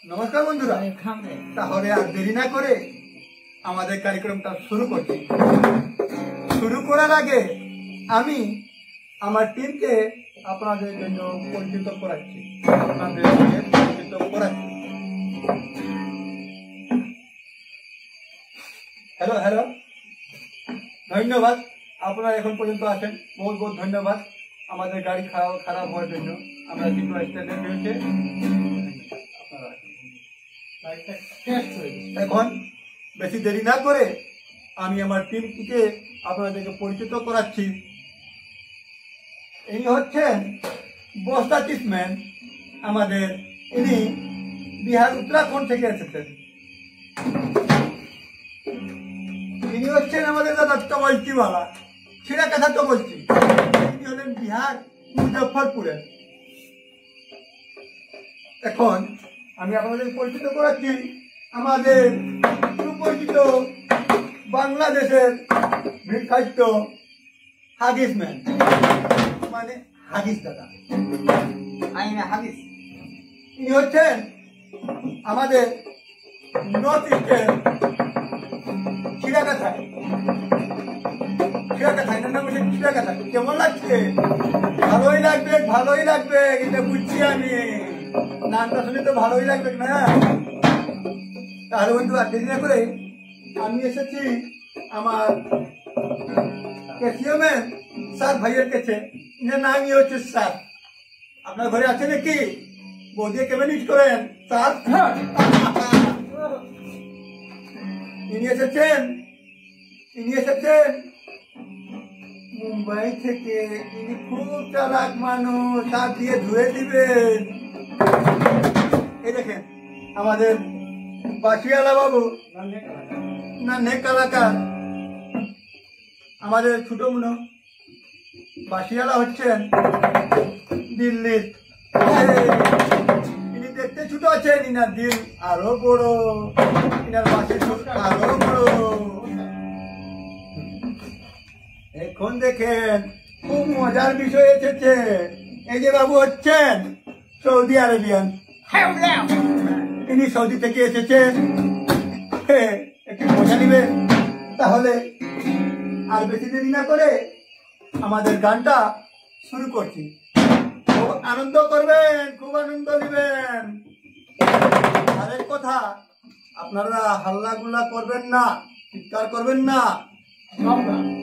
নমস্কার বন্ধুরা, তাহলে আর দেরি না করে আমাদের কার্যক্রমটা শুরু করছি। শুরু করার আগে আমি আমার টিমকে আপনাদের জন্য পরিচিত করাচ্ছি। হ্যালো হ্যালো, ধন্যবাদ। আপনারা এখন পর্যন্ত আছেন, বহুত বহুত ধন্যবাদ। আমাদের গাড়ি খারাপ হওয়ার জন্য আমরা কিছু অ্যাক্সিডেন্ট হয়েছে। এখন বেশি দেরি না করে আমি আমার টিমটিকে আপনাদেরকে পরিচিত করাচ্ছি। ইনি হচ্ছেন বস্তা চিফম্যান আমাদের। ইনি বিহার উত্তরাখণ্ড থেকে এসেছেন। ইনি হচ্ছেন আমাদের দাদা টবলচিওয়ালা, ছিঁড়া কথা টবলচি। ইনি হলেন বিহার মুজফ্ফরপুরের। এখন আমি আপনাদের পরিচিত করাচ্ছি আমাদের সুপরিচিত বাংলাদেশের বিখ্যাত হাগিস ম্যান, মানে হাগিস দাদা, আইনা হাগিস। ইনি হচ্ছেন আমাদের নর্থ ইস্টের ছিড়াকাথায়। এটার নাম হচ্ছে ছিড়াকাথায়। কেমন লাগছে? ভালোই লাগবে, ভালোই লাগবে, এটা বুঝছি আমি। নামটা শুনে তো ভালোই লাগবে না? তাহলে বন্ধু আর দেরি না করে আমি এসেছি আমার ক্যাসিওম্যান স্যার ভাইয়ের কাছে। এনার নামই হচ্ছে স্যার। আপনার ঘরে আছে নাকি? বৌদি কেমন ইট করেন স্যার? ইনি এসেছেন মুম্বাই থেকে। ইনি খুব চালাক মানুষ, হাত দিয়ে ধুয়ে দিবেন। এই দেখেন আমাদের বাসিয়ালা বাবু, না নেক কালাকার, আমাদের ছোট মুনো বাসিয়ালা হচ্ছেন দিল্লির। ইনি দেখতে ছোট আছেন, ইনার দিল আরো বড়, ইনার বাসি আরো বড়। এখন দেখেন খুব মজার বিষয় এসেছে। এই যে বাবু হচ্ছেন সৌদি আরবিয়ান। ইনি সৌদি থেকে এসেছেন, একটু মজা নিবেন। তাহলে আর বেশি দেরি না করে আমাদের গানটা শুরু করছি। খুব আনন্দ করবেন, খুব আনন্দ নেবেন। আরেক কথা, আপনারা হাল্লা গুল্লা করবেন না, চিৎকার করবেন না,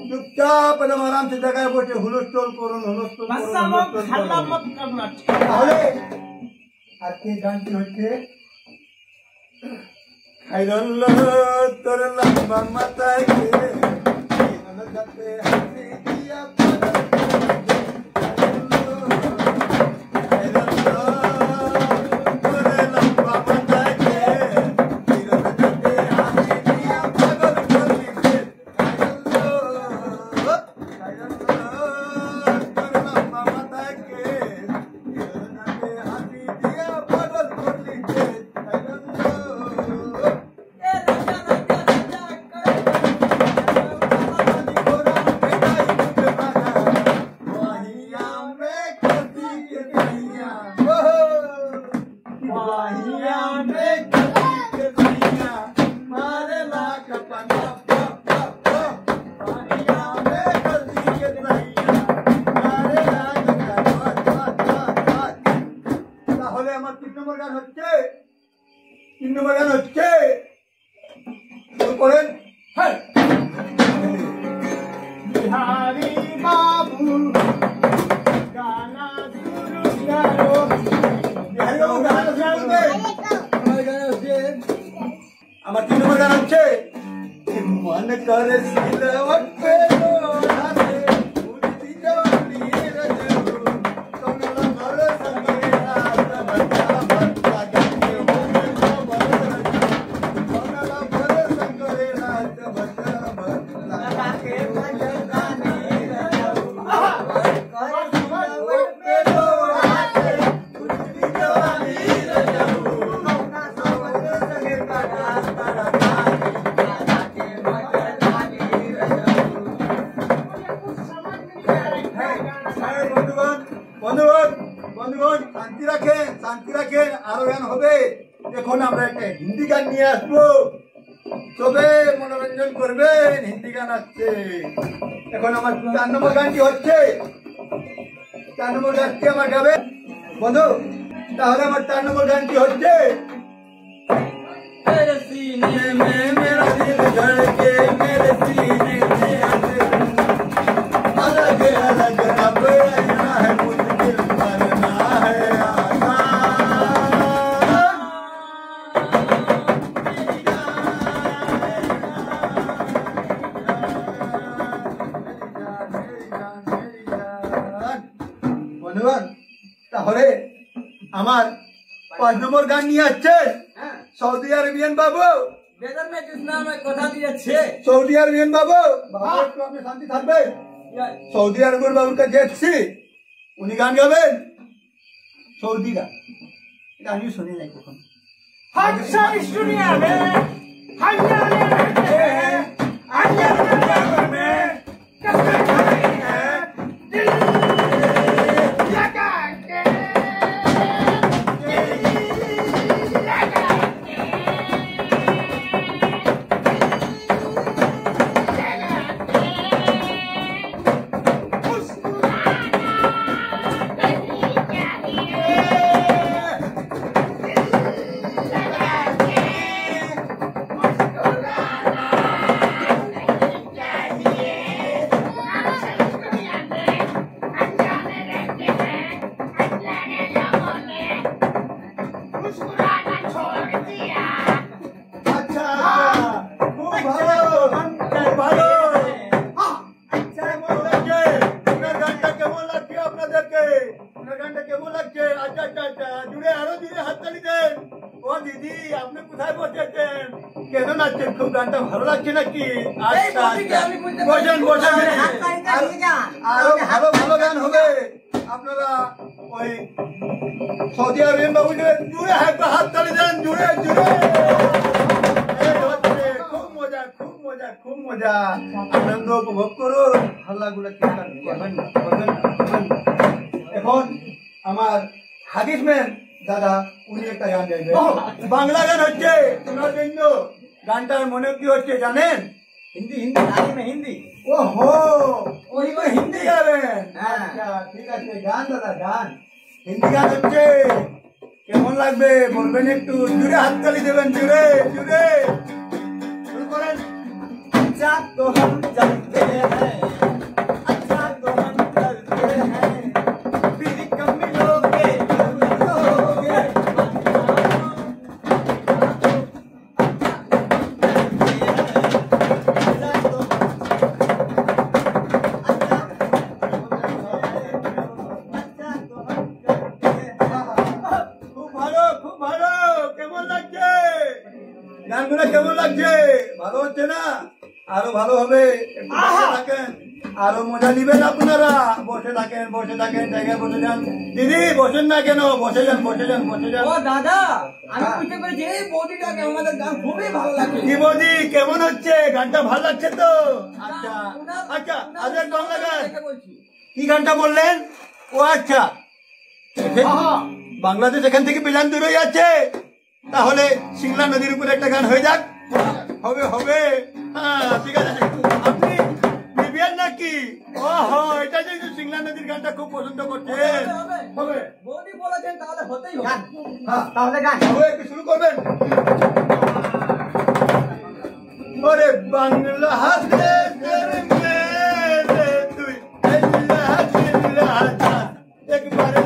চুপচাপ একদম আরামসে জায়গায় বসে হুলস্থুল করুন। তাহলে আজকে গানটি হচ্ছে তোর লম্বা মাথায় बिहारी बाबू गाना আমার 3 নম্বর গান হচ্ছে মন করে সিলওয়াট पे लोढ़ाते उड़ती जवानी रजू कमला भर संगेरा तबका भरता गंगे हो कमला भर संगेरा तबका भरता के मजदानी रजू বন্ধুগণ শান্তি রাখেন, আরো গান হবে। এখন আমরা একটা হিন্দি গান নিয়ে আসবো, তবে মনোরঞ্জন করবেন, হিন্দি গান আসছে। এখন আমার 4 নম্বর গানটি হচ্ছে, 4 নম্বর গানটি আমার গাবে বন্ধু। তাহলে আমার 4 নম্বর গানটি হচ্ছে, मेरे सीने में मेरा दिल धड़के, मेरे सीने में अलग अलग रब रहना है, मुश्किल करना है বন্ধুগণ। তাহলে আমার 5 নম্বর গান নিয়ে আসছেন সৌদি আরবিয়ান বাবু। বেদর মে কিস নাম কথা দিয়েছে সৌদি আরবিয়ান বাবু, বাবু একটু আপনি শান্তি থাকবেন। সৌদি আরবের বাবুর কাছে যাচ্ছি, উনি গান গাবেন সৌদি গান। এটা আমি শুনি নাই কখন। হাদসা ইস দুনিয়া মে হাজারে रहते हैं हाजारों में कसम खाई है दिल लगा के খুব গানটা ভালো লাগছে নাকি? বসেন বসেন, আরো ভালো ভালো গান হবে। আপনারা ওই সৌদি আরবিয়ান বাবু জুড়ে একটা হাত তালি দেন, জুড়ে জুড়ে। খুব মজা খুব মজা খুব মজা, আনন্দ উপভোগ করুন। হাল্লাগুলো এখন আমার হাদিস ম্যান দাদা, উনি একটা গান গাইবে, বাংলা গান হচ্ছে তোমার জন্য। গানটার মনে কি হচ্ছে জানেন? হিন্দি হিন্দি আগে में हिंदी। ওহো, ওই তো হিন্দি গাবেন। আচ্ছা ঠিক আছে, গান দাদা গান, হিন্দি গান হচ্ছে। কেমন লাগবে বলবেন একটু, জুড়ে হাততালি দেবেন, জুড়ে জুড়ে শুরু করেন। अच्छा तो हम चलते हैं, अच्छा तो हम चलते हैं, फिर कब मिलोगे मिलोगे। গানগুলো কেমন লাগছে? ভালো হচ্ছে না? আরো ভালো হবে, থাকেন, আরো মজা নিবেন আপনারা। বসে থাকেন বসে থাকেন, জায়গায় বসে যান। দিদি বসেন না কেন? বসে যান বসে যান বসে যান। ও দাদা, আমি বুঝতে পেরেছি এই বৌদিটাকে আমাদের গান খুবই ভালো লাগে। কি বৌদি কেমন হচ্ছে? গানটা ভালো লাগছে তো? আচ্ছা আচ্ছা, আজের বাংলা গান কি গানটা বললেন? ও আচ্ছা, বাংলাদেশ এখান থেকে বিলান দূর হয়ে যাচ্ছে, তাহলে সিংলা নদীর উপরে একটা গান হয়ে যাক। হবে হবে, হ্যাঁ ঠিক আছে। আপনি লিবিয়ান নাকি? ওহো, এটা যেহেতু সিংলা নদীর গানটা খুব পছন্দ করছেন, হবে। বৌদি বলেছেন তাহলে হতেই হবে। হ্যাঁ তাহলে গান হবে, একটু শুরু করবেন। ওরে বাংলা হাতে তুই একবারে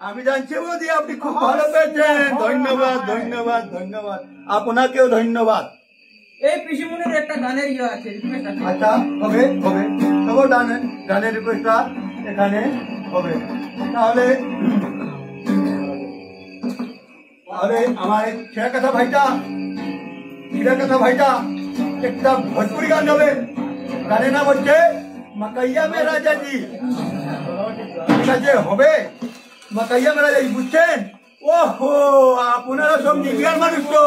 আমি জানছি বৌদি আপনি খুব ভালো পেয়েছেন। ধন্যবাদ ধন্যবাদ ধন্যবাদ, আপনাকেও ধন্যবাদ। এই পিসিমনির একটা গানের ইয়ে আছে, রিকোয়েস্ট আছে। আচ্ছা, হবে হবে, তবু গানের রিকোয়েস্টটা এখানে হবে। তাহলে তাহলে আমার ছেড়া কথা ভাইটা একটা ভোজপুরি গান গাবে। গানের নাম হচ্ছে মাকাইয়া মে রাজাজি। ঠিক আছে, হবে মাকাইয়া মে রাজাজি, বুঝছেন? ওহো, আপনারা সব নিবিয়ার মানুষ তো,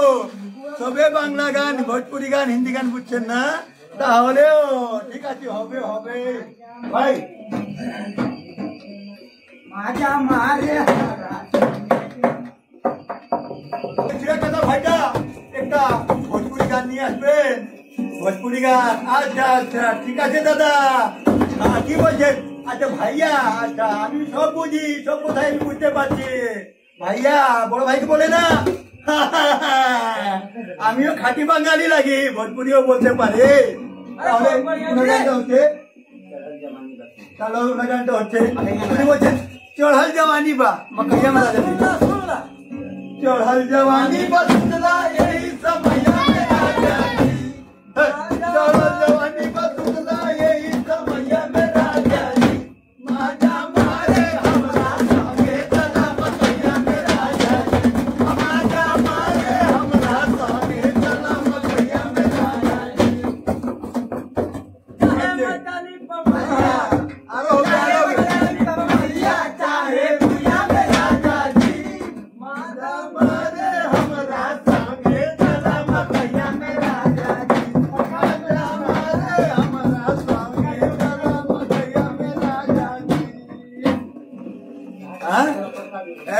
সবে বাংলা গান, ভোজপুরি গান, হিন্দি গান বুঝছেন না? তাহলেও ঠিক আছে, হবে হবে ভাই। মাজা মারে ভাইটা একটা ভোজপুরি গান নিয়ে আসবেন। ভোজপুরি গান, আচ্ছা আচ্ছা, ঠিক আছে দাদা। কি বলছেন? আচ্ছা ভাইয়া, আচ্ছা আমি সব বুঝি, সব কোথায় আমি বুঝতে পারছি। ভাইয়া বড় ভাইকে বলে না। আমিও খাঁটি বাঙালি লাগি, ভোজপুরিও বলতে পারে। তাহলে গানটা হচ্ছে, তাহলে গানটা হচ্ছে, উনি বলছেন চढ़ल जवानी बा मकैया में राजा चढ़ल जवानी बस यही समैया में राजा चढ़ल जवानी बस यही समैया में राजा माजा मारे हमरा संगे चला मकैया में राजा माजा मारे हमरा संगे चला मकैया में राजा।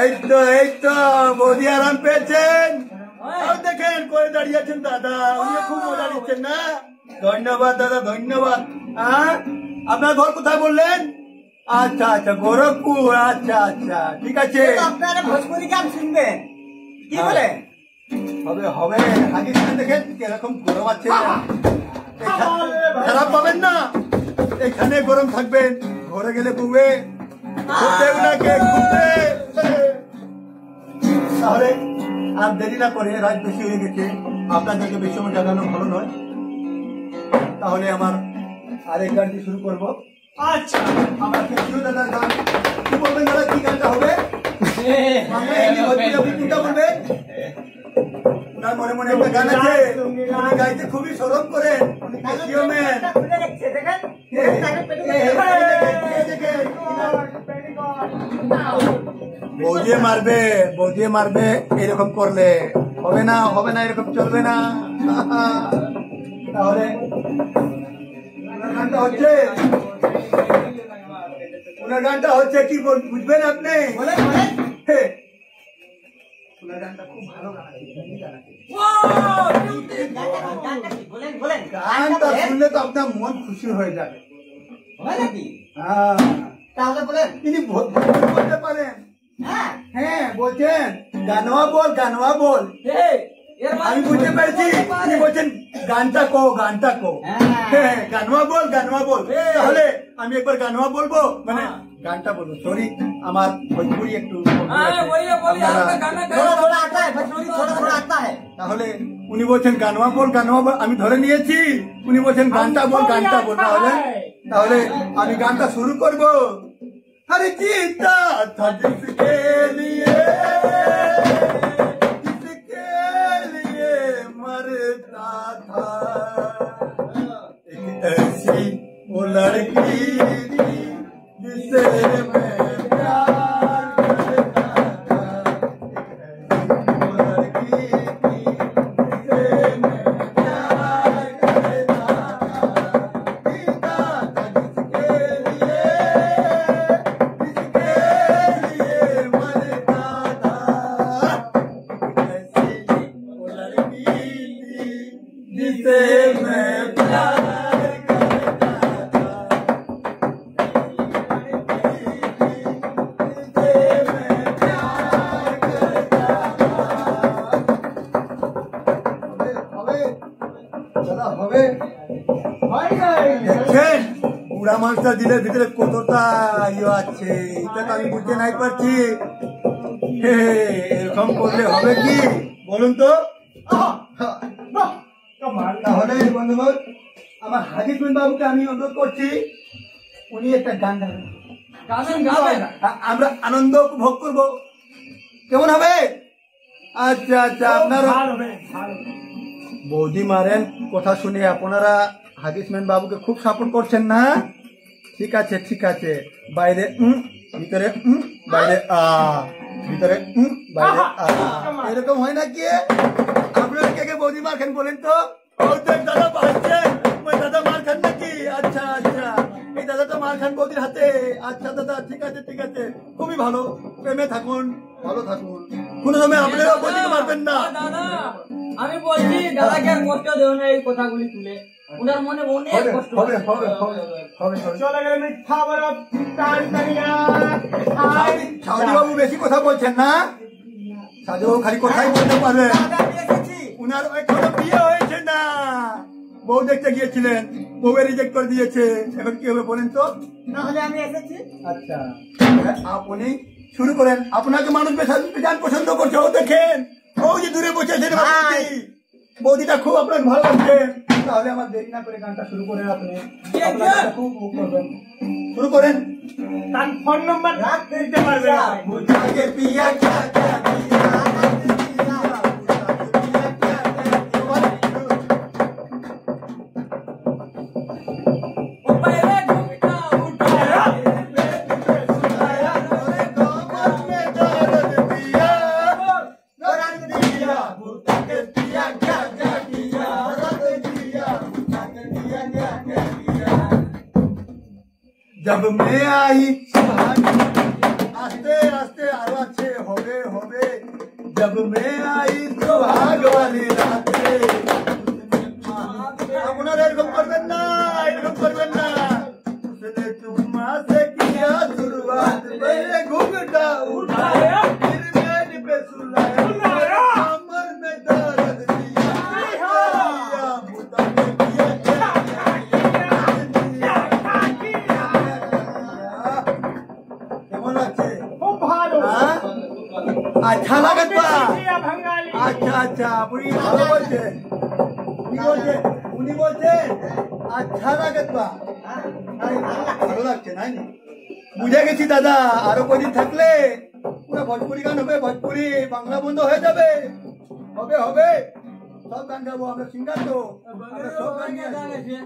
এই তো বৌদি আরাম পেয়েছেন। দেখেন করে দাঁড়িয়েছেন দাদা, উনি খুব মজা নিচ্ছেন না। ধন্যবাদ দাদা, ধন্যবাদ। আপনার ঘর কোথায় বললেন? আচ্ছা আচ্ছা, গোরখপুর। আচ্ছা আচ্ছা, ঠিক আছে। আপনারা ভোজপুরি গান শুনবেন কি বলে? হবে হবে, আগে দেখেন কিরকম গরম আছে, খারাপ পাবেন না। এখানে গরম থাকবেন, ঘরে গেলে বুবে তাহলে আর দেরি না করে, রাত বেশি হয়ে গেছে, আপনাদেরকে বেশি সময় জানানো ভালো নয়। তাহলে আমার আরেক গানটি শুরু করবো। আচ্ছা, আমার কেন্দ্রীয় দাদার গান। কি বলবেন দাদা, কি গানটা হবে? কোনটা বলবেন? ওনার মনে মনে একটা গান আছে, উনি গাইতে খুবই শরম করেন। উনি কেন্দ্রীয় ম্যান। বৌদিয়ে মারবে এরকম করলে হবে না, হবে না, এরকম চলবে না। তাহলে ওনার গানটা হচ্ছে কি বুঝবেন আপনি? ওনার গানটা খুব ভালো গান আছে, গানটা শুনলে তো আপনার মন খুশি হয়ে যাবে। তাহলে বলেন, তিনি বলতে পারেন? হ্যাঁ বলছেন, গানওয়া বল, গানওয়া বল। আমি বুঝতে পেরেছি, তিনি বলছেন গানটা কো, গানটা কো। হ্যাঁ, গানওয়া বল, গানওয়া বল। তাহলে আমি একবার গানওয়া বলবো, মানে গানটা বলবো। সরি, আমার ভোজপুরি একটু। তাহলে উনি বলছেন গানওয়া বল, গানওয়া বল। আমি ধরে নিয়েছি উনি বলছেন গানটা বল, গানটা বল। তাহলে আমি গানটা শুরু করবো। আরে जीता था जिसके लिए मरता था, एक ऐसी वो लड़की जिसे मैं प्यार करता था, वो लड़की जिसे मैं प्यार करता था, जीता था जिसके लिए जिसे मैं प्यार करता था, जिसे मैं प्यार करता था। হবে দেখছেন, বুড়া মানুষটা দিলের ভিতরে কতটা ইয়ে আছে, এটা তো আমি বুঝতে নাই পারছি। এরকম করলে হবে কি বলুন তো? তাহলে বন্ধুগণ আমার হাজির বাবুকে আমি অনুরোধ করছি উনি একটা গান গাবেন, আমরা আনন্দ উপভোগ করবো, কেমন হবে? আচ্ছা আচ্ছা, আপনারা বৌদি মারেন কথা শুনে আপনারা হাদিসম্যান বাবুকে খুব সাপোর্ট করছেন না? ঠিক আছে ঠিক আছে, বাইরে ভিতরে বাইরে ভিতরে বাইরে এরকম হয় না কি? আপনারা কে কে বৌদি মার খান বলেন তো? দাদা পাচ্ছেন দাদা মার খান নাকি? আচ্ছা আচ্ছা, এই দাদা তো মার খান বৌদির হাতে। আচ্ছা দাদা ঠিক আছে ঠিক আছে, খুবই ভালো, প্রেমে থাকুন, ভালো থাকুন, কোনো সময় আপনারা বৌদিকে মারবেন না। আমি বলছি দাদাকে আর কষ্ট দেও না এই কথাগুলি তুলে, ওনার মনে অনেক কষ্ট হবে হবে হবে হবে। চলে গেলে মিথ্যা বলো সাউদি বাবু বেশি কথা বলছেন না? সাউদি বাবু খালি কথাই বলতে পারবেন। উনার এখনো বিয়ে হয়েছে না, বউ দেখতে গিয়েছিলেন, বউয়ে রিজেক্ট করে দিয়েছে, এখন কি হবে বলেন তো? না হলে আমি এসেছি। আচ্ছা আপনি শুরু করেন, আপনাকে মানুষ বেশান পছন্দ করছে, ও দেখেন ও যে দূরে বসেছেন বৌদিটা খুব আপনাকে ভালো লাগছে। তাহলে আমার দেরি না করে গানটা শুরু করেন, আপনি খুব মুখ করবেন, শুরু করেন। তার ফোন নাম্বার রাখতে দিতে পারবে না। जब मैं आई आस्ते आस्ते आरो अच्छे होबे होबे, जब मैं आई सुहाग वाली राते আপনারা এরকম করবেন না, এরকম করবেন না। उसने चुम्मा से किया शुरुआत, मेरे घूंघटा उठाया फिर मेरे पे सुलाया, कमर में दर्द दिया मुद्दा में किया अच्छा लागत बा। अच्छा अच्छा, उनी ভালো বলছে, উনি বলছে আচ্ছা লাগত বা, ভালো লাগছে না? বুঝে গেছি দাদা, আরো কদিন থাকলে পুরো ভোজপুরি গান হবে, ভোজপুরি বাংলা বন্ধ হয়ে যাবে। হবে হবে, সব গান গাবো আমরা, সিঙ্গার তো সব গান নিয়ে।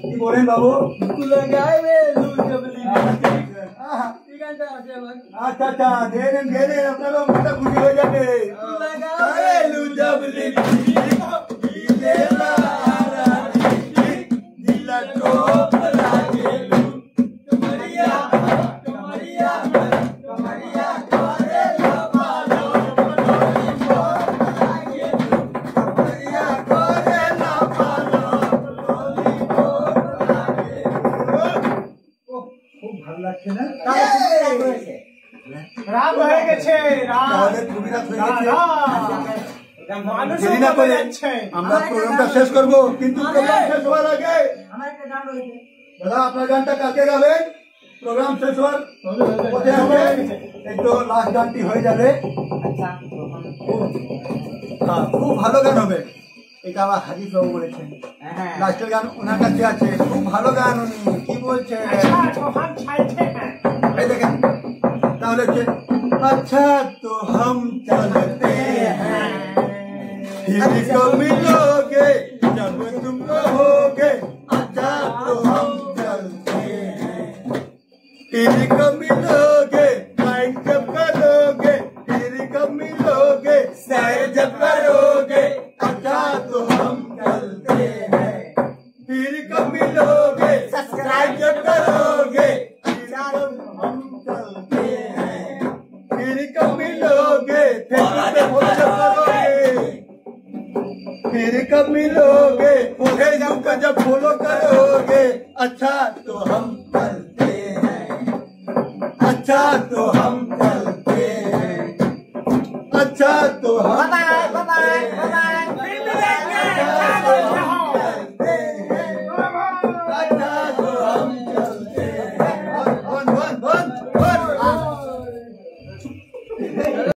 কি বলেন বাবু? আচ্ছা আচ্ছা, দে দেন আপনারা মনটা খুশি হয়ে যাবে। আমরা প্রোগ্রামটা শেষ করবো, কিন্তু প্রোগ্রাম শেষ হওয়ার আগে দাদা আপনার গানটা কাকে গাবেন? প্রোগ্রাম শেষ হওয়ার পথে আছে, একটু লাস্ট গানটি হয়ে যাবে। খুব ভালো গান হবে, এটা আমার হাজির বাবু বলেছেন, লাস্টের গান ওনার কাছে আছে, খুব ভালো গান। উনি কি বলছেন দেখেন তাহলে, अच्छा तो हम चलते हैं फिर कब मिलोगे जब तुम कहोगे, अच्छा तो हम चलते हैं फिर कब मिलोगे, माइक जब करोगे फिर कब मिलोगे, सैर जब करोगे, अच्छा तो हम चलते हैं फिर कब मिलोगे, सब्सक्राइब जब करोगे फिर कब हम चलते हैं, फिर कब मिलोगे, फिर कब मिलोगे, फेसबुक जब फॉलो करोगे, अच्छा तो हम चलते हैं, अच्छा तो हम चलते हैं, अच्छा तो हम